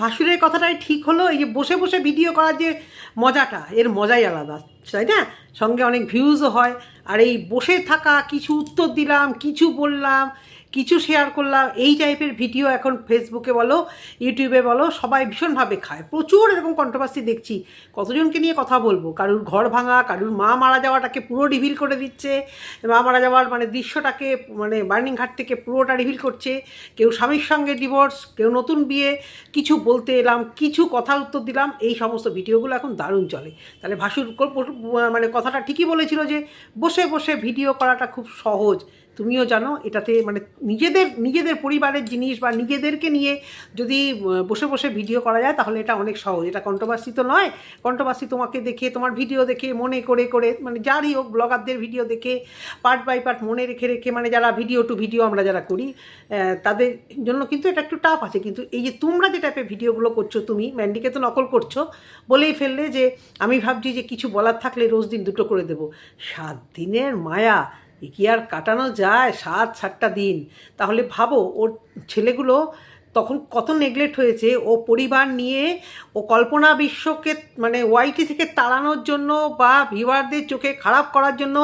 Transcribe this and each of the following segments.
ভাসুরের কথাটাই ঠিক হলো। এই যে বসে বসে ভিডিও করার যে মজাটা, এর মজাই আলাদা, তাই না? সঙ্গে অনেক ভিউজও হয়। আর এই বসে থাকা, কিছু উত্তর দিলাম, কিছু বললাম, কিছু শেয়ার করলাম, এই টাইপের ভিডিও এখন ফেসবুকে বলো, ইউটিউবে বলো, সবাই ভীষণভাবে খায়। প্রচুর এরকম কন্ট্রোভার্সি দেখছি। কতজনকে নিয়ে কথা বলবো? কারুর ঘর ভাঙা, কারুর মা মারা যাওয়াটাকে পুরো রিভিল করে দিচ্ছে, মা মারা যাওয়ার মানে দৃশ্যটাকে, মানে বার্নিং ঘাট থেকে পুরোটা রিভিল করছে। কেউ স্বামীর সঙ্গে ডিভোর্স, কেউ নতুন বিয়ে, কিছু বলতে এলাম, কিছু কথার উত্তর দিলাম। এই সমস্ত ভিডিওগুলো এখন দারুণ চলে। তাহলে ভাসুর মানে কথাটা ঠিকই বলেছিল যে বসে বসে ভিডিও করাটা খুব সহজ। তুমিও জানো এটাতে মানে নিজেদের পরিবারের জিনিস বা নিজেদেরকে নিয়ে যদি বসে বসে ভিডিও করা যায় তাহলে এটা অনেক সহজ। এটা কন্ট্রোভার্সি তো নয়। কন্ট্রোভার্সি তোমাকে দেখে, তোমার ভিডিও দেখে মনে করে করে, মানে যারই হোক, ব্লগারদের ভিডিও দেখে পার্ট বাই পার্ট মনে রেখে রেখে, মানে যারা ভিডিও টু ভিডিও আমরা যারা করি তাদের জন্য কিন্তু এটা একটু টাফ আছে। কিন্তু এই যে তোমরা যে টাইপের ভিডিওগুলো করছো, তুমি ম্যান্ডিকে তো নকল করছো, বলেই ফেললে যে আমি ভাবছি যে কিছু বলার থাকলে রোজ দিন দুটো করে দেবো। 7 দিনের মায়া এ কি আর কাটানো যায়? 7টা দিন। তাহলে ভাবো ওর ছেলেগুলো তখন কত নেগলেক্ট হয়েছে। ও পরিবার নিয়ে, ও কল্পনা বিশ্বকে মানে ওয়াইটি থেকে তাড়ানোর জন্য বা ভিউয়ারদের চোখে খারাপ করার জন্য,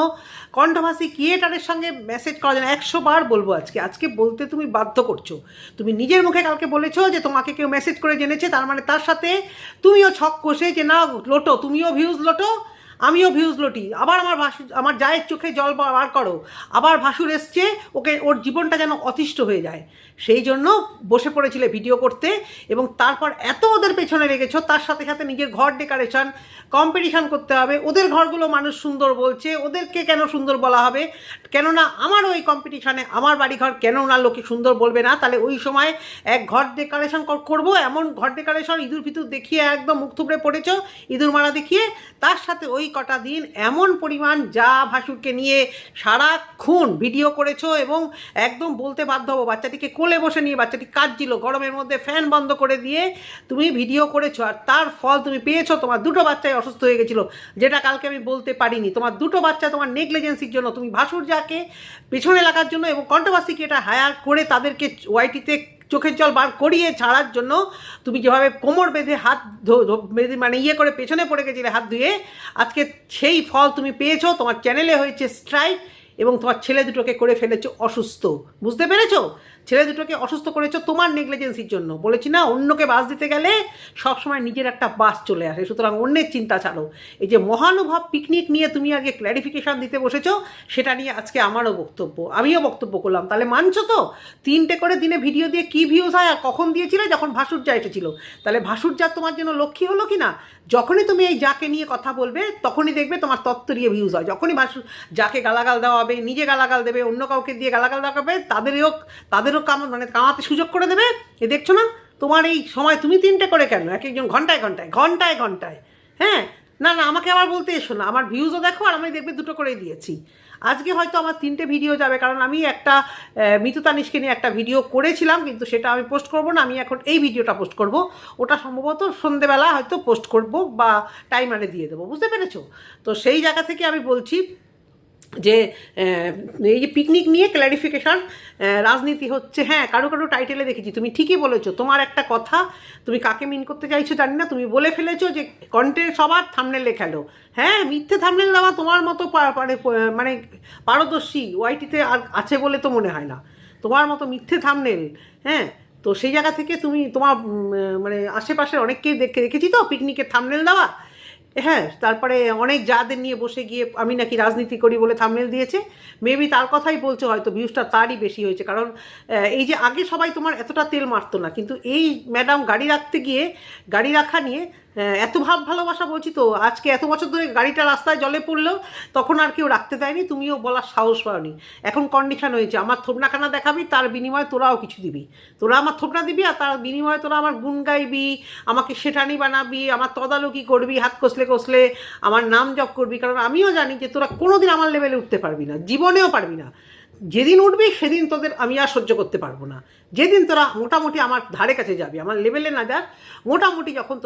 কন্ট্রোভার্সি ক্রিয়েটারের সঙ্গে মেসেজ করার জন্য 100 বার বলবো আজকে বলতে তুমি বাধ্য করছো। তুমি নিজের মুখে কালকে বলেছো যে তোমাকে কেউ মেসেজ করে জেনেছে, তার মানে তার সাথে তুমিও ছক কষে যে না লোটো, তুমিও ভিউজ লোটো, আমিও ভিউজ লটি। আবার আমার জায়ের চোখে জল বার করো। আবার ভাসুর এসছে, ওর জীবনটা যেন অতিষ্ঠ হয়ে যায়। সেই জন্য বসে পড়েছিলে ভিডিও করতে, এবং তারপর এত ওদের পেছনে লেগেছো, তার সাথে সাথে নিজের ঘর ডেকোরেশন কম্পিটিশান করতে হবে। ওদের ঘরগুলো মানুষ সুন্দর বলছে, ওদেরকে কেন সুন্দর বলা হবে? কেননা আমার ওই কম্পিটিশানে আমার বাড়িঘর কেন না লোকে সুন্দর বলবে না? তাহলে ওই সময় এক ঘর ডেকোরেশন করবো, এমন ঘর ডেকোরেশন ইঁদুর ফিতুর দেখিয়ে একদম মুখ থুবড়ে পড়েছো, ইঁদুর মারা দেখিয়ে। তার সাথে ওই কটা দিন এমন পরিমাণ যা ভাসুরকে নিয়ে সারাক্ষণ ভিডিও করেছো, এবং একদম বলতে বাধ্য হবো, বাচ্চাটিকে কোলে বসে নিয়ে, বাচ্চাটি কাঁদছিল গরমের মধ্যে, ফ্যান বন্ধ করে দিয়ে তুমি ভিডিও করেছো। আর তার ফল তুমি পেয়েছো। তোমার 2টো বাচ্চাই অসুস্থ হয়ে গেছিলো, যেটা কালকে আমি বলতে পারিনি। তোমার 2টো বাচ্চা তোমার নেগলিজেন্সির জন্য, তুমি ভাসুর যাকে পেছনে লাগার জন্য এবং কন্ট্রোভার্সিকে এটা হায়ার করে তাদেরকে ওয়াইটিতে চোখের জল বার করিয়ে ছাড়ার জন্য তুমি যেভাবে কোমর বেঁধে হাত বেঁধে মানে করে পেছনে পড়ে গেছিলে হাত ধুয়ে, আজকে সেই ফল তুমি পেয়েছো। তোমার চ্যানেলে হয়েছে স্ট্রাইক, এবং তোমার ছেলে দুটোকে করে ফেলেছো অসুস্থ। বুঝতে পেরেছো? ছেলে দুটোকে অসুস্থ করেছো তোমার নেগলিজেন্সির জন্য। বলেছি না, অন্যকে বাস দিতে গেলে সবসময় নিজের একটা বাস চলে আসে। সুতরাং অন্যের চিন্তা ছাড়ো। এই যে মহানুভব পিকনিক নিয়ে তুমি আগে ক্ল্যারিফিকেশান দিতে বসেছো, সেটা নিয়ে আজকে আমারও বক্তব্য, আমিও বক্তব্য করলাম। তাহলে মানছো তো? 3টে করে দিনে ভিডিও দিয়ে কী ভিউজ হয়? আর কখন দিয়েছিলে? যখন ভাসুরজা এসেছিলো। তাহলে ভাসুরজা তোমার জন্য লক্ষ্মী হলো কি না? যখনই তুমি এই যাকে নিয়ে কথা বলবে তখনই দেখবে তোমার তত্ত্বরিয়ে ভিউজ হয়। যখনই যাকে গালাগাল দেওয়া হবে, নিজে গালাগাল দেবে, অন্য কাউকে দিয়ে গালাগাল দেওয়া তাদেরও মানে কামাতে সুযোগ করে দেবে। এ দেখছো না? তোমার এই সময় তুমি 3টে করে কেন? এক একজন ঘন্টায়। হ্যাঁ, না আমাকে আবার বলতে এসো না। আমার ভিউজও দেখো, আর আমি দেখবে 2টো করেই দিয়েছি। আজকে হয়তো আমার 3টে ভিডিও যাবে, কারণ আমি একটা মিতু তানিশকে নিয়ে একটা ভিডিও করেছিলাম, কিন্তু সেটা আমি পোস্ট করব না। আমি এখন এই ভিডিওটা পোস্ট করব। ওটা সম্ভবত সন্ধেবেলা হয়তো পোস্ট করব বা টাইমারে দিয়ে দেবো। বুঝতে পেরেছো? তো সেই জায়গা থেকে আমি বলছি যে এই যে পিকনিক নিয়ে ক্ল্যারিফিকেশান, রাজনীতি হচ্ছে। হ্যাঁ, কারো টাইটেলে দেখেছি। তুমি ঠিকই বলেছো। তোমার একটা কথা, তুমি কাকে মিন করতে চাইছো জানি না, তুমি বলে ফেলেছো যে কন্টেন্ট সবার থাম্বনেল লেখালো। হ্যাঁ, মিথ্যে থাম্বনেল দেওয়া তোমার মতো মানে পারদর্শী ওয়াইটিতে আর আছে বলে তো মনে হয় না। তোমার মতো মিথ্যে থাম্বনেল। হ্যাঁ, তো সেই জায়গা থেকে তুমি তোমার মানে আশেপাশের অনেককেই দেখেছি তো পিকনিকের থাম্বনেল দেওয়া। হ্যাঁ, তারপরে অনেক যাদের নিয়ে বসে গিয়ে আমি নাকি রাজনীতি করি বলে থাম্বনেল দিয়েছে। মেবি তার কথাই বলছো, হয়তো ভিউজটা তারই বেশি হয়েছে। কারণ এই যে আগে সবাই তোমার এতটা তেল মারতো না, কিন্তু এই ম্যাডাম গাড়ি রাখা নিয়ে এত ভালোবাসা বলছি তো। আজকে এত বছর ধরে গাড়িটা রাস্তায় জলে পড়লেও তখন আর কেউ রাখতে দেয়নি, তুমিও বলার সাহস পাওনি। এখন কন্ডিশন হয়েছে, আমার থোবনাখানা দেখাবি, তার বিনিময়ে তোরাও কিছু দিবি। তোরা আমার থোবনা দিবি, আর তার বিনিময়ে তোরা আমার গুণ গাইবি, আমাকে সেটানি বানাবি, আমার তদারকি করবি, হাত কষলে আমার নাম জপ করবি। কারণ আমিও জানি যে তোরা কোনোদিন আমার লেভেলে উঠতে পারবি না, জীবনেও পারবি না। যেদিন উঠবি সেদিন তোদের আমি আর সহ্য করতে পারবো না। যেদিন তোরা মোটামুটি আমার ধারে কাছে যাবি, আমার লেভেলে না যাক, মোটামুটি যখন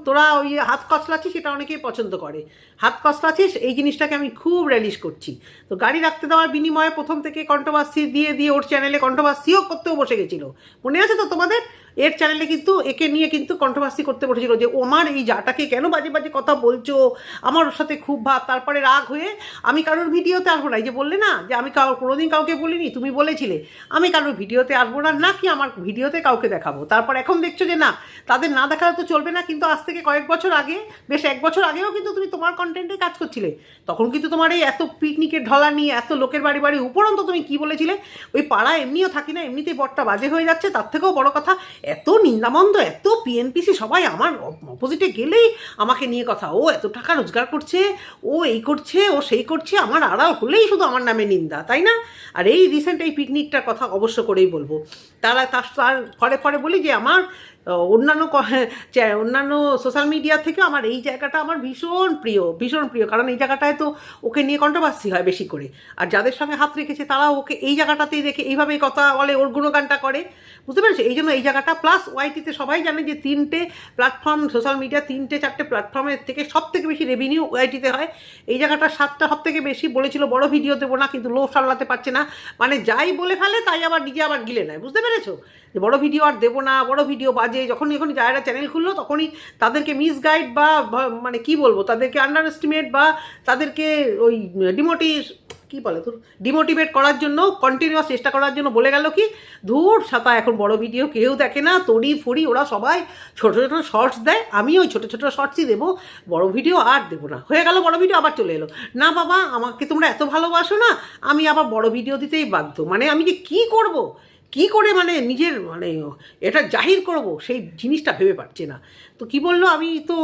তোরা ওই হাত কচলাচ্ছিস, সেটা অনেকেই পছন্দ করে। হাত কচলাচ্ছিস, এই জিনিসটাকে আমি খুব রিলিশ করছি। তো গাড়ি রাখতে দেওয়ার বিনিময়ে প্রথম থেকে কন্ট্রোভার্সি দিয়ে ওর চ্যানেলে কন্ট্রোভার্সিও করতেও বসে গেছিলো। মনে আছে তো তোমাদের? এর চ্যানেলে কিন্তু একে নিয়ে কিন্তু কন্ট্রোভার্সি করতে বসেছিল যে আমার এই জাটাকে কেন বাজে বাজে কথা বলছো, আমার ওর সাথে খুব ভাব। তারপরে রাগ হয়ে আমি কারোর ভিডিওতে আসবো না, এই যে বললে না যে আমি কোনোদিন কাউকে বলিনি, তুমি বলেছিলে আমি কারোর ভিডিওতে আসবো না, না কি আমার ভিডিওতে কাউকে দেখাবো। তারপর এখন দেখছো যে না, তাদের না দেখালে তো চলবে না। কিন্তু আজ থেকে কয়েক বছর আগে, বেশ 1 বছর আগেও কিন্তু তুমি তোমার কন্টেন্টে কাজ করছিলে, তখন কিন্তু তোমার এই এত পিকনিকের ঢলা নিয়ে এত লোকের বাড়ি বাড়ি উপরন্ত তুমি কি বলেছিলে, ওই পাড়া এমনিও থাকি না, এমনিতেই বরটা বাজে হয়ে যাচ্ছে, তার থেকেও বড় কথা এত নিন্দামন্দ, এত পিএনপিসি সবাই আমার অপোজিটে গেলেই আমাকে নিয়ে কথা, ও এত টাকা রোজগার করছে, ও এই করছে, ও সেই করছে, আমার আড়াল হলেই শুধু আমার নামে নিন্দা, তাই না? আর এই রিসেন্ট এই পিকনিকটার কথা অবশ্য করেই বলবো। তার পরে পরে বলি যে আমার অন্যান্য সোশ্যাল মিডিয়া থেকে আমার এই জায়গাটা আমার ভীষণ প্রিয়, ভীষণ প্রিয়। কারণ এই জায়গাটায় তো ওকে নিয়ে কন্ট্রোভার্সি হয় বেশি করে, আর যাদের সঙ্গে হাত রেখেছে তারা ওকে এই জায়গাটাতেই রেখে এইভাবেই কথা বলে, ওর গুণগানটা করে, বুঝতে পেরেছো? এই জন্য এই জায়গাটা প্লাস ওয়াইটিতে সবাই জানে যে 3টে প্ল্যাটফর্ম, সোশ্যাল মিডিয়া 3-4টে প্ল্যাটফর্মের থেকে সব থেকে বেশি রেভিনিউ ওয়াইটিতে হয়। এই জায়গাটা 7টা সব থেকে বেশি। বলেছিল বড় ভিডিও দেবো না, কিন্তু লোভ সামলাতে পারছে না, মানে যাই বলে ফেলে তাই আবার নিজে আবার গিলে নেয়, বুঝতে পেরেছো? যে বড় ভিডিও আর দেবো না, বড় ভিডিও বাজে। যখনই যারা চ্যানেল খুললো তখনই তাদেরকে মিসগাইড বা মানে কি বলবো, তাদেরকে আন্ডার এস্টিমেট বা তাদেরকে ওই ডিমোটিভেট করার জন্য, কন্টিনিউয়াস চেষ্টা করার জন্য বলে গেল কি, ধুর সাতা এখন বড় ভিডিও কেউ দেখে না, তড়ি ফড়ি ওরা সবাই ছোটো ছোটো শর্টস দেয়, আমি ওই ছোটো ছোটো শর্টসই দেবো, বড় ভিডিও আর দেবো না। হয়ে গেল বড় ভিডিও, আবার চলে এলো, না বাবা আমাকে তোমরা এত ভালোবাসো না, আমি আবার বড় ভিডিও দিতেই বাধ্য। মানে আমি যে কী করব, কী করে মানে নিজের মানে এটা জাহির করব সেই জিনিসটা ভেবে পাচ্ছে না। তো কি বললো, আমি তো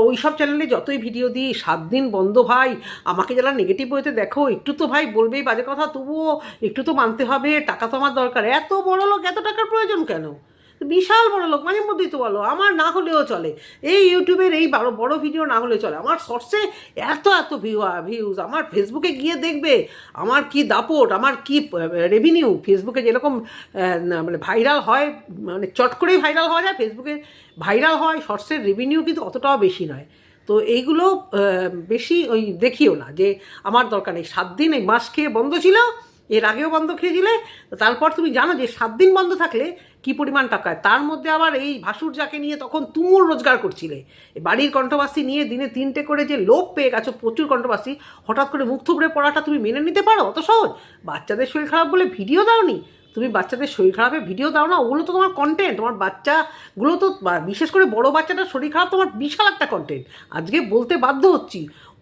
ওই সব চ্যানেলে যতই ভিডিও দিই 7 দিন বন্ধ ভাই, আমাকে যারা নেগেটিভ বইতে দেখো একটু তো ভাই বলবেই বাজে কথা, তবুও একটু তো মানতে হবে, টাকা তো আমার দরকার। এত বড় লোক, এত টাকার প্রয়োজন কেন? বিশাল বড় লোক, মাঝে মধ্যেই তো বলো, আমার না হলেও চলে, এই ইউটিউবের এই বড় ভিডিও না হলে চলে, আমার শর্টসে এত এত ভিউজ, আমার ফেসবুকে গিয়ে দেখবে আমার কি দাপট, আমার কি রেভিনিউ। ফেসবুকে যেরকম মানে ভাইরাল হয়, মানে চট করেই ভাইরাল হওয়া যায়, ফেসবুকে ভাইরাল হয়, শর্টসের রেভিনিউ কিন্তু অতটাও বেশি নয়। তো এইগুলো বেশি ওই দেখিও না, যে আমার দরকার নেই। 7 দিন এই মাস খেয়ে বন্ধ ছিল, এর আগেও বন্ধ খেয়েছিলে, তারপর তুমি জানো যে 7 দিন বন্ধ থাকলে কী পরিমাণ টাকায়, তার মধ্যে আবার এই ভাসুর যাকে নিয়ে তখন তুমুল রোজগার করছিলে, বাড়ির কন্ট্রোভার্সি নিয়ে দিনে 3টে করে যে লোভ পেয়ে গেছো, প্রচুর কন্ট্রোভার্সি, হঠাৎ করে মুখ থুবড়ে পড়াটা তুমি মেনে নিতে পারো? অত সহজ? বাচ্চাদের শরীর খারাপ বলে ভিডিও দাওনি তুমি, বাচ্চাদের শরীর খারাপে ভিডিও দাও না, ওগুলো তো তোমার কন্টেন্ট, তোমার বাচ্চাগুলো তো, বিশেষ করে বড়ো বাচ্চাটার শরীর খারাপ তোমার বিশাল একটা কন্টেন্ট। আজকে বলতে বাধ্য হচ্ছি,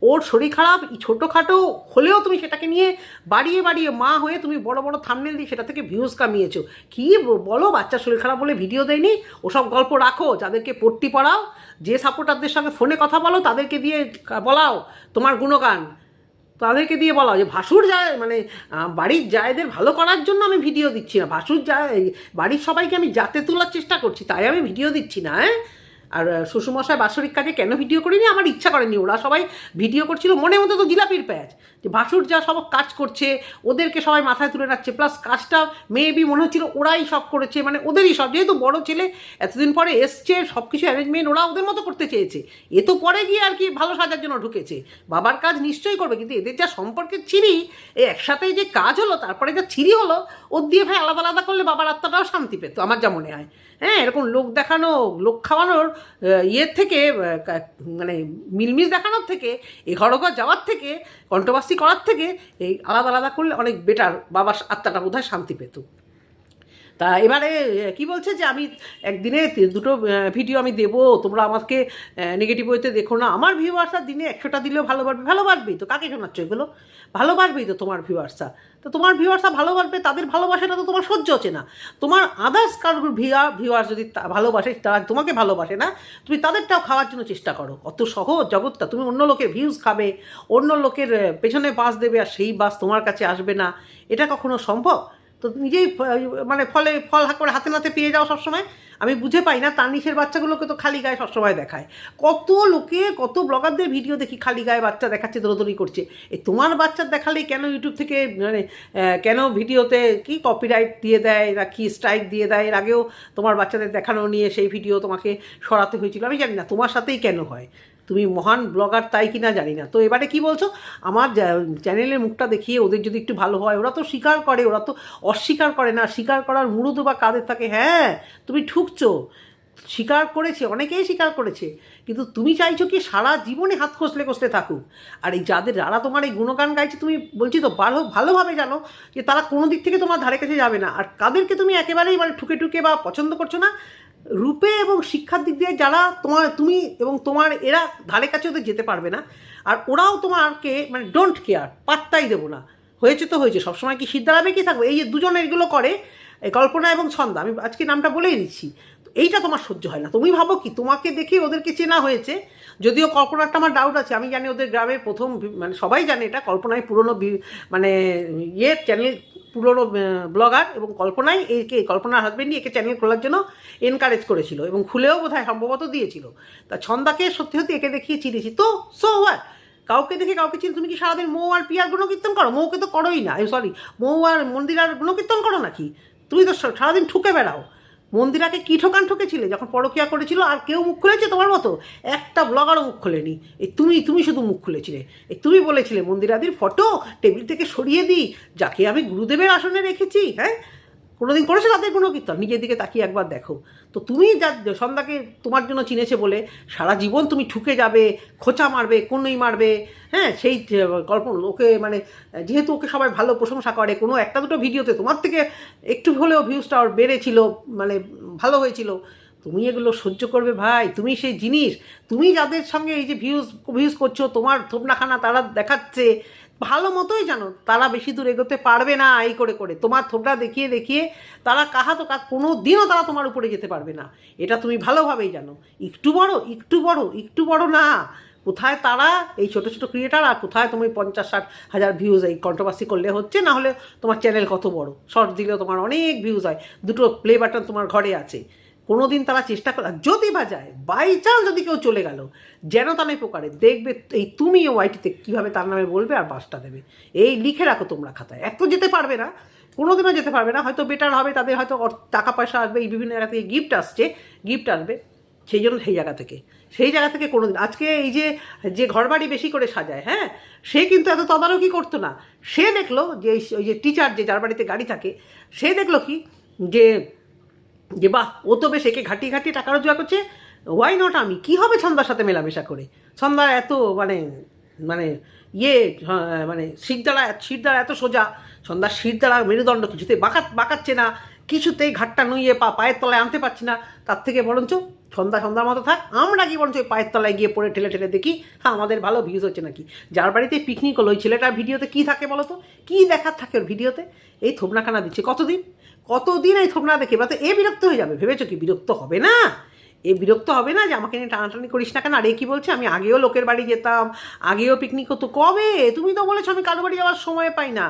ওর শরীর খারাপ ছোটোখাটো হলেও তুমি সেটাকে নিয়ে বাড়িয়ে বাড়িয়ে মা হয়ে তুমি বড় বড় থাম্বনেল দিয়ে সেটা থেকে ভিউজ কামিয়েছো। কী বলো, বাচ্চার শরীর খারাপ বলে ভিডিও দেয়নি, ওসব গল্প রাখো, যাদেরকে পট্টি পড়াও, যে সাপোর্টারদের সঙ্গে ফোনে কথা বলো তাদেরকে দিয়ে বলাও তোমার গুণগান, তাদেরকে দিয়ে বলা যে ভাসুর যায় মানে বাড়ির জায়দের ভালো করার জন্য আমি ভিডিও দিচ্ছি না, ভাসুর যায় বাড়ির সবাইকে আমি যাতে তোলার চেষ্টা করছি, তাই আমি ভিডিও দিচ্ছি না। হ্যাঁ, আর শ্বশুরমশাই বাৎসরিক কাজে কেন ভিডিও করিনি, আমার ইচ্ছা করেনি, ওরা সবাই ভিডিও করছিল, মনে মতো তো জিলাপির প্যাচ, যে ভাসুর যা সব কাজ করছে ওদেরকে সবাই মাথায় তুলে রাখছে, প্লাস কাজটা মেবি মনে হচ্ছিল ওরাই সব করেছে, মানে ওদেরই সব, যেহেতু বড় ছেলে এতদিন পরে এসছে, সব কিছু অ্যারেঞ্জমেন্ট ওরা ওদের মতো করতে চেয়েছে, এ তো পরে গিয়ে আর কি ভালো সাজার জন্য ঢুকেছে, বাবার কাজ নিশ্চয়ই করবে, কিন্তু এদের যা সম্পর্কের ছিরি, এই একসাথেই যে কাজ হলো তারপরে যা ছিরি হলো, ওর দিয়ে ভাই আলাদা আলাদা করলে বাবার আত্মাটাও শান্তি পেত, আমার যা মনে হয়। হ্যাঁ, এরকম লোক দেখানো, লোক খাওয়ানোর ইয়ের থেকে, মানে মিলমিশ দেখানোর থেকে, এই ঘরঘর যাওয়ার থেকে, কন্ট্রোভার্সি করার থেকে এই আলাদা আলাদা করলে অনেক বেটার, বাবার আত্মাটা বোধহয় শান্তি পেত। তা এবারে কি বলছে যে আমি একদিনে 2টো ভিডিও আমি দেবো, তোমরা আমাকে নেগেটিভ ওয়েতে দেখো না, আমার ভিউয়ার্সরা দিনে 100টা দিলেও ভালো বাড়বেই তো, কাকে শোনাচ্ছ এগুলো? ভালো বাড়বেই তো তোমার ভিউয়ার্সরা, তো তোমার ভিউয়ার্সরা ভালো বাড়বে, তাদের ভালোবাসাটা তো তোমার সহ্য হচ্ছে না, তোমার আদার্স কারোর ভিউয়ার্স যদি ভালোবাসে, তারা তোমাকে ভালোবাসে না, তুমি তাদেরটাও খাওয়ার জন্য চেষ্টা করো, অত সহজ জগৎটা, তুমি অন্য লোকের ভিউজ খাবে, অন্য লোকের পেছনে বাস দেবে, আর সেই বাস তোমার কাছে আসবে না, এটা কখনো সম্ভব? তো নিজেই মানে ফল করে হাতে নাতে পেয়ে যাও সবসময়। আমি বুঝে পাই না, তানিশের বাচ্চাগুলোকে তো খালি গায়ে সবসময় দেখায়, কত লোকে কত ব্লগারদের ভিডিও দেখি খালি গায়ে বাচ্চা দেখাচ্ছে, দৌড়দৌড়ি করছে, এই তোমার বাচ্চার দেখালেই কেন ইউটিউব থেকে মানে কেন ভিডিওতে কি কপিরাইট দিয়ে দেয় না কি স্ট্রাইক দিয়ে দেয়? এর আগেও তোমার বাচ্চাদের দেখানো নিয়ে সেই ভিডিও তোমাকে সরাতে হয়েছিল, আমি জানি না তোমার সাথেই কেন হয়। তুমি মহান ব্লগার তাই কি না জানি না। তো এবারে কি বলছো, আমার চ্যানেলের মুখটা দেখিয়ে ওদের যদি একটু ভালো হয়, ওরা তো স্বীকার করে, ওরা তো অস্বীকার করে না। স্বীকার করার মুরুদ বা কাদের থাকে, হ্যাঁ তুমি ঠুকছো, স্বীকার করেছে, অনেকেই স্বীকার করেছে, কিন্তু তুমি চাইছো কি সারা জীবনে হাত কষলে কষলে থাকুক। আর এই যারা তোমার এই গুণগান গাইছে, তুমি বলছি তো ভালোভাবে জানো যে তারা কোনো দিক থেকে তোমার ধারে কাছে যাবে না। আর কাদেরকে তুমি একেবারেই মানে ঠুকে ঠুকে বা পছন্দ করছো না, রূপে এবং শিক্ষার দিক দিয়ে যারা তুমি এবং তোমার এরা ধারে কাছে ওদের যেতে পারবে না, আর ওরাও তোমাকে মানে ডোন্ট কেয়ার, পাত্তাই দেবো না। হয়েছে তো হয়েছে, সবসময় কি শীত দাঁড়াবে কি থাকবে? এই যে দুজনে এগুলো করে, এই কল্পনা এবং ছন্দা, আমি আজকে নামটা বলেই দিচ্ছি, এইটা তোমার সহ্য হয় না। তুমি ভাবো কি তোমাকে দেখে ওদেরকে চেনা হয়েছে, যদিও কল্পনারটা আমার ডাউট আছে। আমি জানি ওদের গ্রামের প্রথম মানে সবাই জানে এটা, কল্পনায় পুরনো মানে চ্যানেল, পুরনো ব্লগার, এবং কল্পনাই কল্পনার হাজবেন্ডই একে চ্যানেল খোলার জন্য এনকারেজ করেছিল, এবং খুলেও বোধহয় সম্ভবত দিয়েছিল। তা ছন্দাকে সত্যি সত্যি একে দেখিয়ে চিনেছি, তো সো হোয়াট, কাউকে দেখে কাউকে চিনি। তুমি কি সারাদিন মৌ আর পিয়ার গুণকীর্তন করো? মৌকে তো করোই না, সরি, মৌ আর মন্দিরার গুণকীর্তন করো নাকি? তুমি তো সারাদিন ঠুকে বেড়াও। মন্দিরাকে কী ঠকেছিলে যখন পরকিয়া করেছিল, আর কেউ মুখ খুলেছে তোমার মতো? একটা ব্লগারও মুখ খোলেনি। এই তুমি শুধু মুখ খুলেছিলে। এই তুমি বলেছিলে মন্দিরাদির ফটো টেবিল থেকে সরিয়ে দিই, যাকে আমি গুরুদেবের আসনে রেখেছি। হ্যাঁ, কোনোদিন করেছো তাদের কোনো কীর্তন? নিজের দিকে তাকিয়ে একবার দেখো তো। তুমি সন্ধ্যাকে তোমার জন্য চিনেছে বলে সারা জীবন তুমি ঠুকে যাবে, খোঁচা মারবে, কোনই মারবে। হ্যাঁ, সেই কল্পনা ওকে মানে যেহেতু ওকে সবাই ভালো প্রশংসা করে, কোনো একটা দুটো ভিডিওতে তোমার থেকে একটু হলেও ভিউজটা ওর বেড়েছিল, মানে ভালো হয়েছিল, তুমি এগুলো সহ্য করবে ভাই? তুমি সেই জিনিস, তুমি যাদের সঙ্গে এই যে ভিউজ করছো, তোমার থোপনাখানা তারা দেখাচ্ছে, ভালো মতোই জানো তারা বেশি দূর এগোতে পারবে না। এই করে করে তোমার থোপটা দেখিয়ে দেখিয়ে তারা কোনো দিনও তারা তোমার উপরে যেতে পারবে না, এটা তুমি ভালোভাবেই জানো। একটু বড় না, কোথায় তারা এই ছোটো ছোটো ক্রিয়েটার, আর কোথায় তুমি 50-60 হাজার ভিউজ এই কন্ট্রোভার্সি করলে হচ্ছে, না হলে তোমার চ্যানেল কত বড়, শর্ট দিলেও তোমার অনেক ভিউজ হয়, দুটো প্লে বাটন তোমার ঘরে আছে। কোনো দিন তারা চেষ্টা করে, যদি বা যায় বাই চান্স যদি কেউ চলে গেল যেন তা নয় প্রকারে, দেখবে এই তুমি ওয়াইটিতে কীভাবে তার নামে বলবে আর বাসটা দেবে। এই লিখে রাখো তোমরা খাতায়। এত যেতে পারবে না, কোনো দিনও যেতে পারবে না। হয়তো বেটার হবে, তাদের হয়তো টাকা পয়সা আসবে, এই বিভিন্ন জায়গা থেকে গিফট আসবে, সেই জন্য সেই জায়গা থেকে কোনো দিন, আজকে এই যে ঘরবাড়ি বেশি করে সাজায়, হ্যাঁ, সে কিন্তু এত তদারকি করতো না। সে দেখলো যে ওই যে টিচার যার বাড়িতে গাড়ি থাকে, সে দেখলো কি যে বাহ, ও তো বেশ একে ঘাটিয়ে টাকা রোজগার করছে, ওয়াই নট আমি? কী হবে ছন্দার সাথে মেলামেশা করে? ছন্দা এত মানে মানে মানে শিরদাঁড়া এত সোজা, ছন্দার শিরদাঁড়া মেরুদণ্ড কিছুতেই বাঁকাচ্ছে না, কিছুতেই ঘাটটা নুইয়ে পায়ের তলায় আনতে পারছি না। তার থেকে বরঞ্চ সন্ধ্যার মতো থাক, আমরা কি বরঞ্চ ওই পায়ের তলায় গিয়ে পড়ে ঠেলে দেখি, হ্যাঁ আমাদের ভালো ভিউজ হচ্ছে নাকি। যার বাড়িতে পিকনিক হলো, ওই ছেলেটার ভিডিওতে কী থাকে বলো তো? কী দেখার থাকে ওর ভিডিওতে? এই থোবনাখানা দিচ্ছে। কতদিন এই থোবনা দেখে বা তো এ বিরক্ত হয়ে যাবে? ভেবেছো কি বিরক্ত হবে না? বিরক্ত হবে না যে আমাকে নিয়ে টানাটানি করিস না কেন? আর কি বলছে, আমি আগেও লোকের বাড়ি যেতাম, আগেও পিকনিক হতো। কবে? তুমি তো বলেছো আমি কারো বাড়ি যাওয়ার সময় পাই না।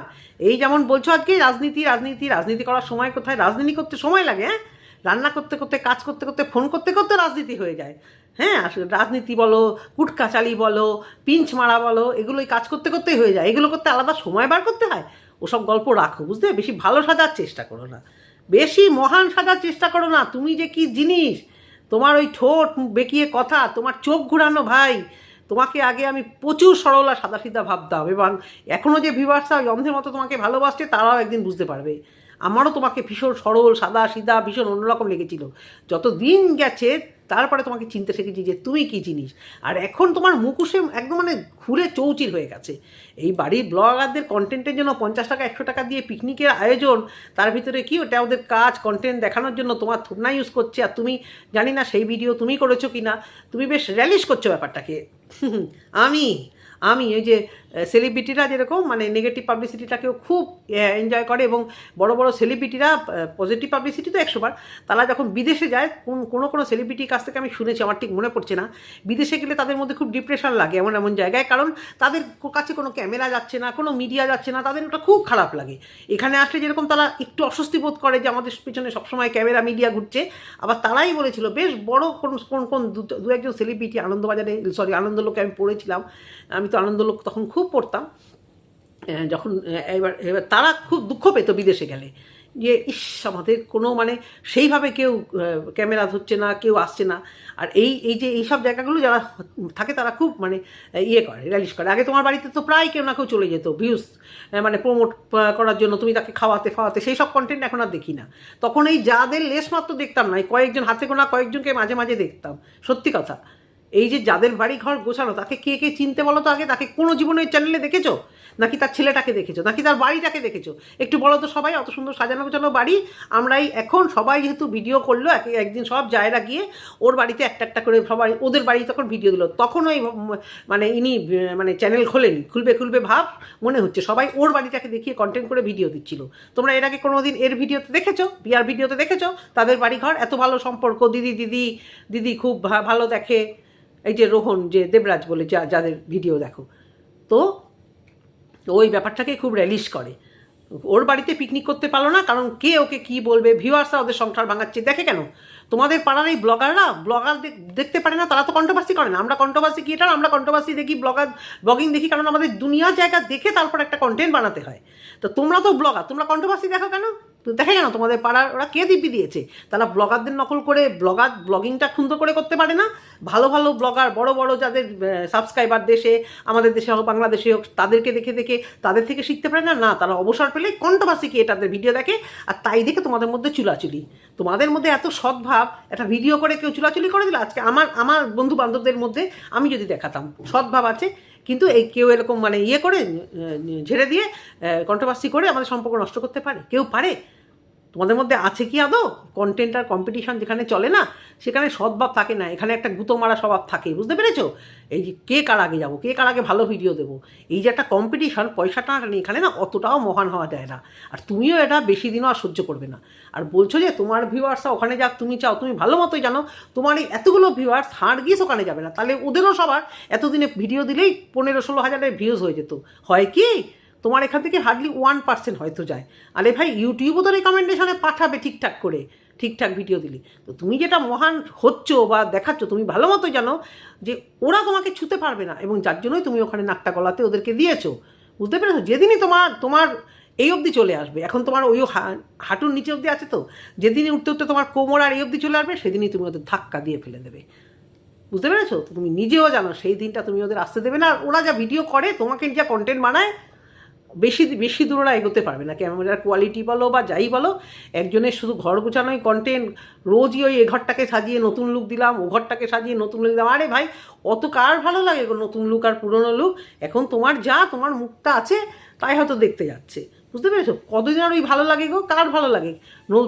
এই যেমন বলছো আজকে রাজনীতি করার সময় কোথায়? রাজনীতি করতে সময় লাগে? হ্যাঁ, রান্না করতে করতে, কাজ করতে করতে, ফোন করতে করতে রাজনীতি হয়ে যায়। হ্যাঁ, আসলে রাজনীতি বলো, কুটকাচালি বলো, পিঞ্চ মারা বলো, এগুলোই কাজ করতে করতেই হয়ে যায়। এগুলো করতে আলাদা সময় বার করতে হয়? ওসব গল্প রাখো, বুঝতে? বেশি ভালো সাজার চেষ্টা করো না, বেশি মহান সাজার চেষ্টা করো না। তুমি যে কি জিনিস, তোমার ওই ঠোঁট বেঁকিয়ে কথা, তোমার চোখ ঘুরানো ভাই, তোমাকে আগে আমি প্রচুর সরলা সাদাসিধা ভাবতাম, এবং এখনও যে ভিউয়ার্সরা ওই অন্ধের মতো তোমাকে ভালোবাসছে, তারাও একদিন বুঝতে পারবে আমারও তোমাকে ভীষণ সরল সাদা সিধা ভীষণ অন্যরকম লেগেছিল। যত দিন গেছে তারপরে তোমাকে চিনতে শিখেছি যে তুমি কী জিনিস। আর এখন তোমার মুখোশে একদম মানে ঘুরে চৌচির হয়ে গেছে। এই বাড়ির ব্লগারদের কন্টেন্টের জন্য 50 টাকা 100 টাকা দিয়ে পিকনিকের আয়োজন, তার ভিতরে কি ওটা ওদের কাজ, কন্টেন্ট দেখানোর জন্য তোমার থুবনা ইউজ করছে। আর তুমি জানি না সেই ভিডিও তুমি করেছো কি না, তুমি বেশ র্যালিশ করছো ব্যাপারটাকে। আমি ওই যে সেলিব্রিটিরা যেরকম মানে নেগেটিভ পাবলিসিটিটাকেও খুব এনজয় করে, এবং বড় বড় সেলিব্রিটিরা পজিটিভ পাবলিসিটি তো 100 বার, তারা যখন বিদেশে যায়, কোনো সেলিব্রিটির কাছ থেকে আমি শুনেছি, আমার ঠিক মনে পড়ছে না, বিদেশে গেলে তাদের মধ্যে খুব ডিপ্রেশন লাগে এমন জায়গায়, কারণ তাদের কাছে কোনো ক্যামেরা যাচ্ছে না, কোনো মিডিয়া যাচ্ছে না, তাদের ওটা খুব খারাপ লাগে। এখানে আসলে যেরকম তারা একটু অস্বস্তি বোধ করে যে আমাদের পিছনে সবসময় ক্যামেরা মিডিয়া ঘুরছে। আবার তারাই বলেছিল বেশ বড় কোন দু একজন সেলিব্রিটি, আনন্দলোকে আমি পড়েছিলাম, আমি তো আনন্দলোক তখন খুব পড়তাম, যখন এবার তারা খুব দুঃখ পেত বিদেশে গেলে, যে ইস আমাদের কোনো মানে সেইভাবে কেউ ক্যামেরা ধরছে না, কেউ আসছে না। আর এই যে এইসব জায়গাগুলো যারা থাকে তারা খুব মানে ইয়ে করে, রিলিশ করে। আগে তোমার বাড়িতে তো প্রায় কেউ না কেউ চলে যেত ভিউজ মানে প্রমোট করার জন্য, তুমি তাকে খাওয়াতে ফাওয়াতে, সেই সব কন্টেন্ট এখন আর দেখি না। তখন এই যাদের লেশ মাত্র দেখতাম না, কয়েকজন হাতে গোনা কয়েকজনকে মাঝে মাঝে দেখতাম। সত্যি কথা, এই যে যাদের বাড়ি ঘর গোছানো, তাকে কে কে চিনতে বলো তো আগে? তাকে কোনো জীবনের চ্যানেলে দেখেছো? নাকি তার ছেলেটাকে দেখেছো? নাকি তার বাড়িটাকে দেখেছো? একটু বলো তো সবাই। অত সুন্দর সাজানো গোছানো বাড়ি। আমরাই এখন সবাই যেহেতু ভিডিও করলো, একদিন সব জায়গা গিয়ে ওর বাড়িতে একটা একটা করে সবাই ওদের বাড়ি তখন ভিডিও দিল, তখন ওই মানে ইনি মানে চ্যানেল খোলেনি, খুলবে ভাব মনে হচ্ছে সবাই ওর বাড়িটাকে দেখিয়ে কন্টেন্ট করে ভিডিও দিচ্ছিল। তোমরা এর আগে কোনো দিন এর ভিডিওতে দেখেছো? বিয়ার ভিডিওতে দেখেছো তাদের বাড়িঘর? এত ভালো সম্পর্ক, দিদি খুব ভালো দেখে। এই যে রোহন, যে দেবরাজ বলে যাদের ভিডিও দেখো, তো ওই ব্যাপারটাকে খুব রিলিশ করে। ওর বাড়িতে পিকনিক করতে পারলো না, কারণ কে ওকে কি বলবে, ভিউয়ার্সরা ওদের সংসার ভাঙাচ্ছে। দেখে কেন? তোমাদের পাড়ার এই ব্লগার দেখতে পারে না, তারা তো কন্ট্রোভার্সি করে না। আমরা কন্ট্রোভার্সি ক্রিয়েটার, আমরা কন্ট্রোভার্সি দেখি, ব্লগিং দেখি, কারণ আমাদের দুনিয়ার জায়গা দেখে তারপর একটা কন্টেন্ট বানাতে হয়। তো তোমরা তো ব্লগার, তোমরা কন্ট্রোভার্সি দেখো কেন? দেখে কেন? তোমাদের পাড়ার ওরা কে দিব্যি দিয়েছে? তারা ব্লগারদের নকল করে ব্লগিংটা সুন্দর করে করতে পারে না? ভালো ভালো ব্লগার, বড় বড় যাদের সাবস্ক্রাইবার দেশে, আমাদের দেশে হোক বাংলাদেশে হোক, তাদেরকে দেখে তাদের থেকে শিখতে পারে না? না, তারা অবসর পেলে কন্ট্রোভার্সি ক্রিয়েটারদের ভিডিও দেখে, আর তাই দেখে তোমাদের মধ্যে চুলাচুলি। তোমাদের মধ্যে এত সদ্ভাব, একটা ভিডিও করে কেউ চুলাচুলি করে দিল। আজকে আমার বন্ধু বান্ধবদের মধ্যে আমি যদি দেখাতাম সদ্ভাব আছে, কিন্তু এই কেউ এরকম মানে ইয়ে করে ঝেড়ে দিয়ে কন্ট্রোভার্সি করে আমাদের সম্পর্ক নষ্ট করতে পারে? কেউ পারে? তোমাদের মধ্যে আছে কি আদৌ? কন্টেন্ট আর কম্পিটিশন যেখানে চলে না, সেখানে সদ্ভাব থাকে না, এখানে একটা গুঁতো মারা স্বভাব থাকে। বুঝতে পেরেছো? এই যে কে কার আগে যাবো, কে কার আগে ভালো ভিডিও দেবো, এই যে একটা কম্পিটিশন, পয়সা টানাটানি, এখানে না অতটাও মহান হওয়া যায় না। আর তুমিও এটা বেশি দিনও আর সহ্য করবে না। আর বলছো যে তোমার ভিউয়ার্সরা ওখানে যাক, তুমি চাও, তুমি ভালো মতোই জানো তোমার এই এতগুলো ভিউয়ার্স হাড় গিয়ে ওখানে যাবে না। তাহলে ওদেরও সবার এতদিনে ভিডিও দিলেই 15-16 হাজারের ভিউজ হয়ে যেত। হয় কি? তোমার এখান থেকে হার্ডলি 1% হয়তো যায়। আরে ভাই, ইউটিউবও তো রেকমেন্ডেশনে পাঠাবে ঠিকঠাক করে, ঠিকঠাক ভিডিও দিলে। তো তুমি যেটা মহান হচ্ছ বা দেখাচ্ছ, তুমি ভালো মতো জানো যে ওরা তোমাকে ছুতে পারবে না, এবং যার জন্যই তুমি ওখানে নাকটা গলাতে ওদেরকে দিয়েছো। বুঝতে পেরেছো? যেদিনই তোমার এই অবধি চলে আসবে, এখন তোমার ওই হাঁটুর নিচে অবধি আছে, তো যেদিনই উঠতে উঠতে তোমার কোমর আর এই অবধি চলে আসবে, সেদিনই তুমি ওদের ধাক্কা দিয়ে ফেলে দেবে। বুঝতে পেরেছো? তো তুমি নিজেও জানো সেই দিনটা তুমি ওদের আসতে দেবে না। আর ওরা যা ভিডিও করে, তোমাকে যা কন্টেন্ট বানায়, বেশি দূর ওরা এগোতে পারবে না। ক্যামেরার কোয়ালিটি বলো বা যাই বলো, একজনের শুধু ঘর গোছানোই কন্টেন্ট, রোজই ওই এ ঘরটাকে সাজিয়ে নতুন লুক দিলাম, ও ঘরটাকে সাজিয়ে নতুন লুক দিলাম। আরে ভাই, অত কার ভালো লাগে গো নতুন লুক আর পুরনো লুক? এখন তোমার মুখটা আছে, তাই হয়তো দেখতে যাচ্ছে। বুঝতে পেরেছো? কতদিন আর ওই ভালো লাগে গো? কার ভালো লাগে?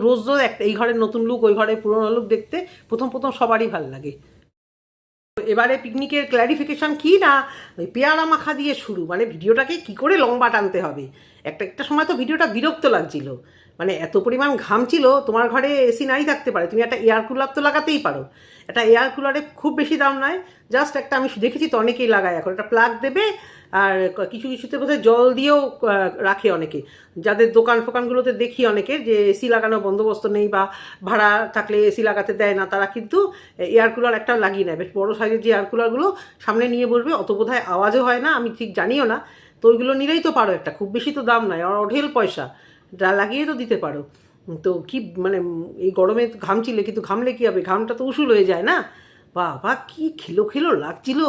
রোজ একটা এই ঘরের নতুন লুক, ওই ঘরের পুরনো লুক দেখতে প্রথম সবারই ভালো লাগে। এবারে পিকনিকের ক্ল্যারিফিকেশান কি না, ওই পেয়ারা মাখা দিয়ে শুরু, মানে ভিডিওটাকে কি করে লম্বা টানতে হবে। একটা সময় তো ভিডিওটা বিরক্ত লাগছিল, মানে এত পরিমাণ ঘাম ছিল। তোমার ঘরে এসি নাই থাকতে পারে, তুমি একটা এয়ার কুলার তো লাগাতেই পারো। একটা এয়ার কুলারে খুব বেশি দাম নয়, জাস্ট একটা, আমি দেখেছি তো অনেকেই লাগায় এখন, একটা প্লাগ দেবে, আর কিছুতে বোধহয় জল দিয়েও রাখে অনেকে। যাদের ফোকানগুলোতে দেখি অনেকের যে এসি লাগানো বন্দোবস্ত নেই বা ভাড়া থাকলে এসি লাগাতে দেয় না, তারা কিন্তু এয়ার কুলার একটা লাগিয়ে নেয়। বেশ বড়ো সাইজের যে এয়ার কুলারগুলো সামনে নিয়ে বসবে, অত বোধহয় আওয়াজও হয় না, আমি ঠিক জানিও না। তো ওইগুলো নিলেই তো পারো, একটা খুব বেশি তো দাম নয়, আর অঢেল পয়সা, লাগিয়ে তো দিতে পারো। তো কি মানে এই গরমে ঘামছিলে, কিন্তু ঘামলে কী হবে, ঘামটা তো উসুল হয়ে যায় না। বাবা কি খেলো লাগছিল,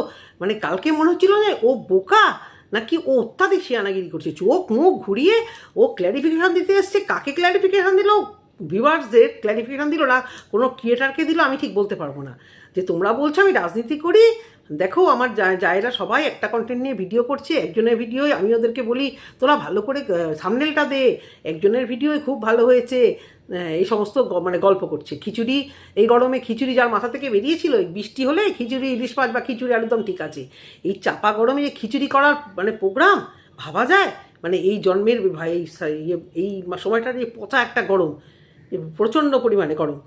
মানে কালকে মনে হচ্ছিল যে ও বোকা নাকি ও অত্যাধিক শিয়ানাগিরি করছে, চোখ মুখ ঘুরিয়ে ও ক্ল্যারিফিকেশান দিতে এসছে। কাকে ক্ল্যারিফিকেশান দিল? ভিউয়ার্সদের ক্ল্যারিফিকেশান দিল না কোনো ক্রিয়েটারকে দিল, আমি ঠিক বলতে পারবো না। যে তোমরা বলছো আমি রাজনীতি করি, দেখো আমার জায়েরা সবাই একটা কন্টেন্ট নিয়ে ভিডিও করছে, একজনের ভিডিও আমি ওদেরকে বলি তোরা ভালো করে থাম্বনেলটা দে, একজনের ভিডিও খুব ভালো হয়েছে, এই সমস্ত মানে গল্প করছে। খিচুড়ি, এই গরমে খিচুড়ি যার মাথা থেকে বেরিয়েছিল, বৃষ্টি হলে খিচুড়ি ইলিশ মাছ বা খিচুড়ি একদম ঠিক আছে, এই চাপা গরমে যে খিচুড়ি করার মানে প্রোগ্রাম ভাবা যায়? মানে এই জন্মের ভাই এই সময়টার যে পচা একটা গরম, প্রচণ্ড পরিমাণে গরম,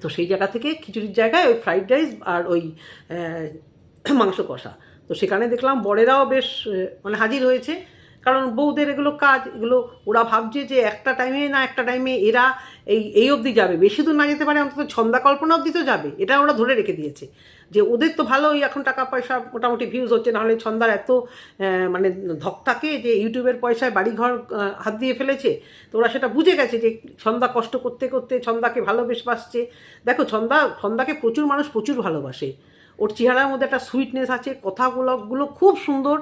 তো সেই জায়গা থেকে খিচুড়ির জায়গায় ওই ফ্রাইড রাইস আর ওই মাংস কষা। তো সেখানে দেখলাম বরেরাও বেশ মানে হাজির হয়েছে, কারণ বউদের এগুলো কাজ, এগুলো ওরা ভাবছে যে একটা টাইমে না একটা টাইমে এরা এই অবধি যাবে, বেশি দূর না যেতে পারে অন্তত ছন্দা কল্পনা অবধি তো যাবে, এটা ওরা ধরে রেখে দিয়েছে যে ওদের তো ভালোই এখন টাকা পয়সা মোটামুটি ভিউজ হচ্ছে, নাহলে ছন্দার এত মানে ধক থাকে যে ইউটিউবের পয়সায় বাড়িঘর হাত দিয়ে ফেলেছে। তো ওরা সেটা বুঝে গেছে যে ছন্দা কষ্ট করতে করতে ছন্দাকে ভালোবাসছে। দেখো ছন্দাকে প্রচুর মানুষ প্রচুর ভালোবাসে, ওর চেহারার মধ্যে একটা সুইটনেস আছে, কথাগুলো খুব সুন্দর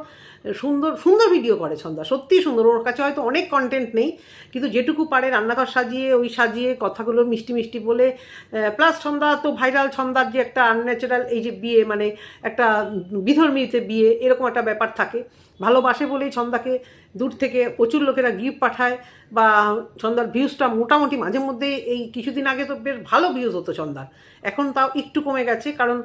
সুন্দর সুন্দর ভিডিও করে ছন্দা, সত্যিই সুন্দর। ওর কাছে হয়তো অনেক কন্টেন্ট নেই, কিন্তু যেটুকু পারে রান্নাঘর সাজিয়ে কথাগুলো মিষ্টি মিষ্টি বলে, প্লাস ছন্দা তো ভাইরাল, ছন্দার যে একটা আনন্যাচারাল এই যে বিয়ে, মানে একটা বিধর্মীতে বিয়ে, এরকম একটা ব্যাপার থাকে। ভালোবাসে বলেই ছন্দাকে দূর থেকে প্রচুর লোকেরা গিফট পাঠায়, বা ছন্দার ভিউজটা মোটামুটি মাঝে মধ্যে, এই কিছুদিন আগে তো বেশ ভালো ভিউজ হতো ছন্দার, এখন তাও একটু কমে গেছে, কারণ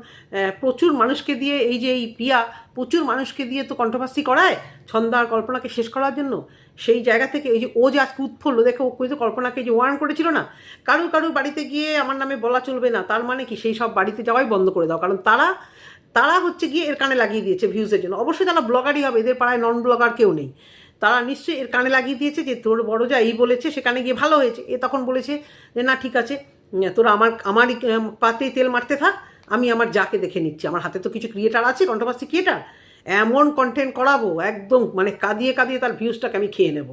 প্রচুর মানুষকে দিয়ে এই যে এই পিয়া প্রচুর মানুষকে দিয়ে তো কন্ট্রোভার্সি করায় ছন্দা আর কল্পনাকে শেষ করার জন্য। সেই জায়গা থেকে এই যে ও যে আজকে উৎফুল্ল দেখে, ও কিন্তু কল্পনাকে যে ওয়ার্ন করেছিল না, কারুর বাড়িতে গিয়ে আমার নামে বলা চলবে না, তার মানে কি সেই সব বাড়িতে যাওয়াই বন্ধ করে দাও, কারণ তারা হচ্ছে গিয়ে এর কানে লাগিয়ে দিয়েছে ভিউজের জন্য। অবশ্যই তারা ব্লগারই হবে, এদের পাড়ায় নন ব্লগার কেউ নেই, তারা নিশ্চয়ই এর কানে লাগিয়ে দিয়েছে যে তোর বড় যা এই বলেছে, সেখানে গিয়ে ভালো হয়েছে। এ তখন বলেছে যে না ঠিক আছে, তোরা আমারই পাতেই তেল মারতে থাক, আমি আমার যাকে দেখে নিচ্ছি, আমার হাতে তো কিছু ক্রিয়েটার আছে, কন্ট্রোভার্সি ক্রিয়েটার, এমন কন্টেন্ট করাবো একদম মানে কাঁদিয়ে তার ভিউজটাকে আমি খেয়ে নেব।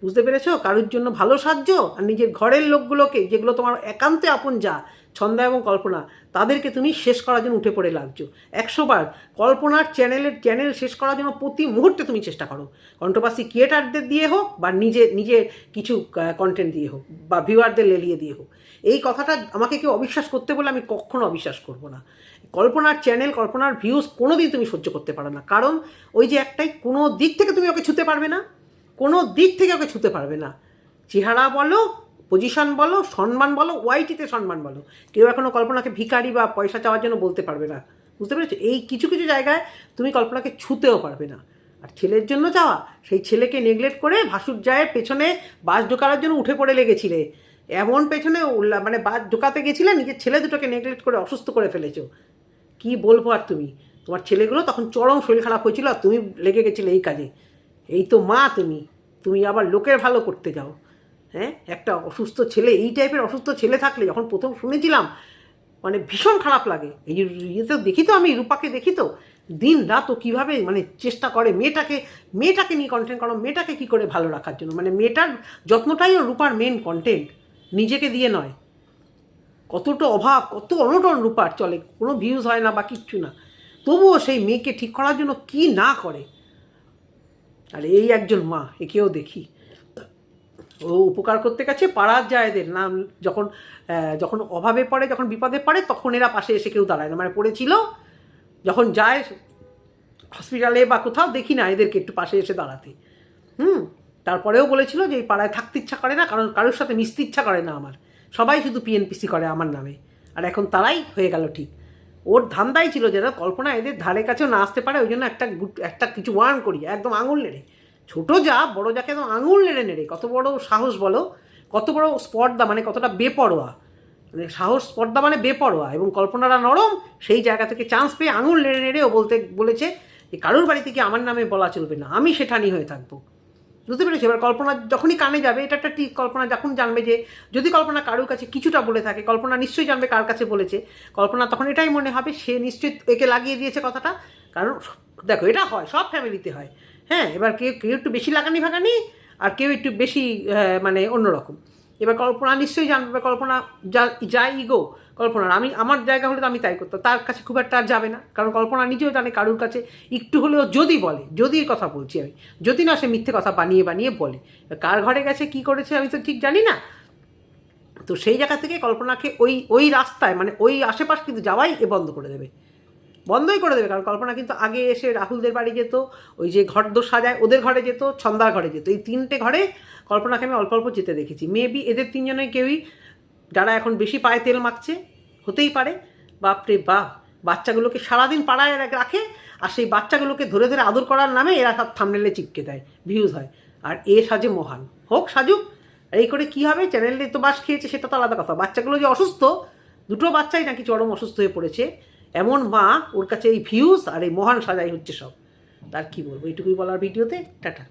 বুঝতে পেরেছো? কারোর জন্য ভালো সাহায্য, আর নিজের ঘরের লোকগুলোকে, যেগুলো তোমার একান্তে আপন যা ছন্দা এবং কল্পনা, তাদেরকে তুমি শেষ করার জন্য উঠে পড়ে লাগছো 100 বার। কল্পনার চ্যানেল শেষ করার জন্য প্রতি মুহূর্তে তুমি চেষ্টা করো, কন্ট্রোভার্সি ক্রিয়েটারদের দিয়ে হোক, বা নিজে কিছু কন্টেন্ট দিয়ে হোক, বা ভিউয়ারদের লেলিয়ে দিয়ে হোক। এই কথাটা আমাকে কেউ অবিশ্বাস করতে বলে আমি কখনো অবিশ্বাস করব না। কল্পনার চ্যানেল, কল্পনার ভিউজ কোনো দিন তুমি সহ্য করতে পারো না, কারণ ওই যে একটাই, কোনো দিক থেকে তুমি ওকে ছুতে পারবে না, কোনো দিক থেকে ওকে ছুতে পারবে না। চেহারা বলো, পজিশন বলো, সম্মান বলো, ওয়াইটিতে সম্মান বলো, কেউ এখনও কল্পনাকে ভিখারি বা পয়সা চাওয়ার জন্য বলতে পারবে না। বুঝতে পেরেছো? এই কিছু জায়গায় তুমি কল্পনাকে ছুতেও পারবে না। আর ছেলের জন্য যাওয়া, সেই ছেলেকে নেগলেক্ট করে ভাসুর জায়ের পেছনে বাস ঢোকানোর জন্য উঠে পড়ে লেগেছিলে, এমন পেছনে মানে বাস ঢোকাতে গেছিলে, নিজের ছেলে দুটোকে নেগলেক্ট করে অসুস্থ করে ফেলেছো। কি বলবো আর, তোমার ছেলেগুলো তখন চরম শরীর খারাপ হয়েছিল, আর তুমি লেগে গেছিলে এই কাজে। এই তো মা, তুমি আবার লোকের ভালো করতে যাও। হ্যাঁ, একটা অসুস্থ ছেলে, এই টাইপের অসুস্থ ছেলে থাকলে যখন প্রথম শুনেছিলাম, মানে ভীষণ খারাপ লাগে। এই যে ইয়েতে দেখি তো, আমি রূপাকে দেখি তো দিন রাত ও কীভাবে মানে চেষ্টা করে মেয়েটাকে নিয়ে কন্টেন্ট করো, মেয়েটাকে কী করে ভালো রাখার জন্য, মানে মেয়েটার যত্নটাই ও রূপার মেন কন্টেন্ট, নিজেকে দিয়ে নয়। কতটা অভাব, কত অনটন রূপার, চলে কোনো ভিউজ হয় না বা কিচ্ছু না, তবুও সেই মেয়েকে ঠিক করার জন্য কি না করে। আর এই একজন মা, একেও দেখি ও উপকার করতে গেছে পাড়ার জায়েদের নাম, যখন অভাবে পড়ে, যখন বিপদে পড়ে, তখন এরা পাশে এসে কেউ দাঁড়ায় না। মানে পড়েছিল যখন যায় হসপিটালে বা কোথাও, দেখি না এদেরকে একটু পাশে এসে দাঁড়াতে। তারপরেও বলেছিল যে এই পাড়ায় থাকতে ইচ্ছা করে না, কারণ কারোর সাথে মিশতে ইচ্ছা করে না আমার, সবাই শুধু পিএনপিসি করে আমার নামে। আর এখন তারাই হয়ে গেল ঠিক। ওর ধান্দাই ছিল যেন কল্পনা এদের ধারে কাছেও না আসতে পারে, ওই জন্য একটা কিছু ওয়ার্ন করি, একদম আঙুল নেড়ে, ছোটো যা বড় যাকে একদম আঙুল নেড়ে কত বড় সাহস বলো, কত বড় স্পর্ধা, মানে কতটা বেপরোয়া, মানে সাহস স্পর্ধা মানে বেপরোয়া। এবং কল্পনারা নরম, সেই জায়গা থেকে চান্স পেয়ে আঙুল নেড়ে ও বলেছে যে কারোর বাড়ি থেকে আমার নামে বলা চলবে না, আমি সেটানি হয়ে থাকবো। বুঝতে পেরেছি? এবার কল্পনা যখনই কানে যাবে, এটা একটা ঠিক, কল্পনা যখন জানবে যে যদি কল্পনা কারোর কাছে কিছুটা বলে থাকে, কল্পনা নিশ্চয়ই জানবে কার কাছে বলেছে, কল্পনা তখন এটাই মনে হবে সে নিশ্চয়ই একে লাগিয়ে দিয়েছে কথাটা। কারণ দেখো, এটা হয় সব ফ্যামিলিতে হয়। হ্যাঁ, এবার কেউ একটু বেশি লাগানি আর কেউ একটু বেশি মানে অন্যরকম। এবার কল্পনা নিশ্চয়ই জানবে, কল্পনা যা ইগো কল্পনার, আমার জায়গা হলে তো আমি তাই করতাম, তার কাছে খুব একটা আর যাবে না, কারণ কল্পনা নিজেও জানে কারুর কাছে একটু হলেও যদি বলে, যদি কথা বলছি আমি, যদি না সে মিথ্যে কথা বানিয়ে বলে, কার ঘরে গেছে কি করেছে আমি তো ঠিক জানি না। তো সেই জায়গা থেকে কল্পনাকে ওই রাস্তায়, মানে ওই আশেপাশ কিন্তু যাওয়াই বন্ধই করে দেবে। কারণ কল্পনা কিন্তু আগে এসে রাহুলদের বাড়ি যেত, ওই যে ঘরদোর সাজায় ওদের ঘরে যেত, ছন্দার ঘরে যেত, এই 3টে ঘরে কল্পনাকে আমি অল্প যেতে দেখেছি। মেবি এদের 3জনের কেউই, যারা এখন বেশি পায়ে তেল মাখছে, হতেই পারে। বাপরে বাপ, বাচ্চাগুলোকে সারাদিন পাড়ায় রাখে, আর সেই বাচ্চাগুলোকে ধরে আদর করার নামে এরা সব থাম্বনেলে চিপকে দেয়, ভিউজ হয়। আর এ সাজে মহান, হোক সাজুক। আর এই করে কী হবে, চ্যানেলে তো বাস খেয়েছে সেটা তো আলাদা কথা, বাচ্চাগুলো যে অসুস্থ, 2টো বাচ্চাই নাকি চরম অসুস্থ হয়ে পড়েছে, এমন মা, ওর কাছে এই ভিউজ আর এই মহান সাজাই হচ্ছে সব। তার কি বলবো, এইটুকুই বলার ভিডিওতে। টাটা।